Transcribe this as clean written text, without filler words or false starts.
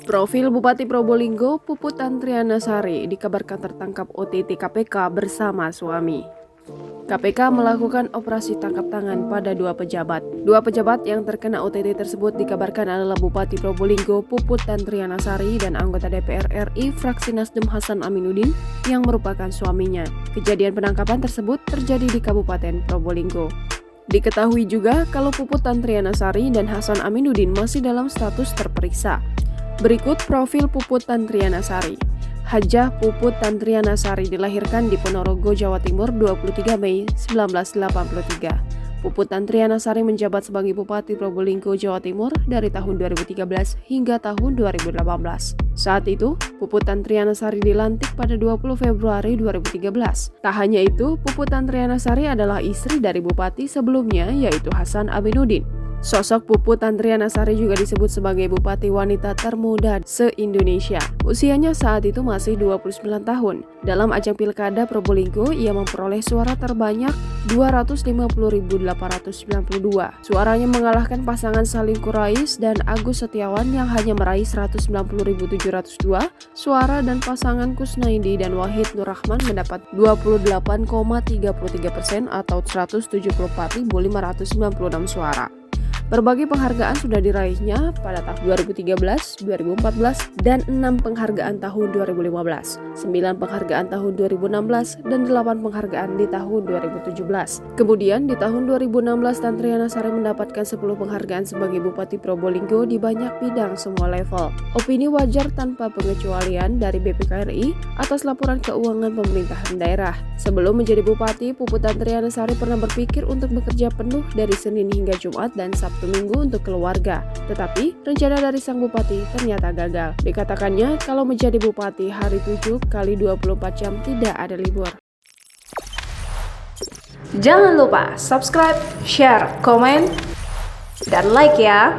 Profil Bupati Probolinggo Puput Tantrianasari dikabarkan tertangkap OTT KPK bersama suami. KPK melakukan operasi tangkap tangan pada dua pejabat. Dua pejabat yang terkena OTT tersebut dikabarkan adalah Bupati Probolinggo Puput Tantrianasari dan anggota DPR RI fraksi Nasdem Hasan Aminuddin yang merupakan suaminya. Kejadian penangkapan tersebut terjadi di Kabupaten Probolinggo. Diketahui juga kalau Puput Tantrianasari dan Hasan Aminuddin masih dalam status terperiksa. Berikut profil Puput Tantrianasari. Hajah Puput Tantrianasari dilahirkan di Ponorogo, Jawa Timur 23 Mei 1983. Puput Tantrianasari menjabat sebagai Bupati Probolinggo, Jawa Timur dari tahun 2013 hingga tahun 2018. Saat itu, Puput Tantrianasari dilantik pada 20 Februari 2013. Tak hanya itu, Puput Tantrianasari adalah istri dari Bupati sebelumnya yaitu Hasan Aminuddin. Sosok Puput Tantrianasari juga disebut sebagai Bupati wanita termuda se-Indonesia. Usianya saat itu masih 29 tahun. Dalam ajang Pilkada Probolinggo, ia memperoleh suara terbanyak 250.892. Suaranya mengalahkan pasangan Salim Qurais dan Agus Setiawan yang hanya meraih 190.702 suara dan pasangan Kusnaidi dan Wahid Nurrahman mendapat 28,33% atau 174.596 suara. Berbagai penghargaan sudah diraihnya pada tahun 2013, 2014, dan 6 penghargaan tahun 2015, 9 penghargaan tahun 2016, dan 8 penghargaan di tahun 2017. Kemudian di tahun 2016, Tantrianasari mendapatkan 10 penghargaan sebagai Bupati Probolinggo di banyak bidang semua level. Opini wajar tanpa pengecualian dari BPKRI atas laporan keuangan pemerintahan daerah. Sebelum menjadi Bupati, Puput Tantrianasari pernah berpikir untuk bekerja penuh dari Senin hingga Jumat dan Sabtu Minggu untuk keluarga. Tetapi, rencana dari sang bupati ternyata gagal. Dikatakannya, kalau menjadi bupati hari 7 kali 24 jam tidak ada libur. Jangan lupa subscribe, share, komen, dan like ya!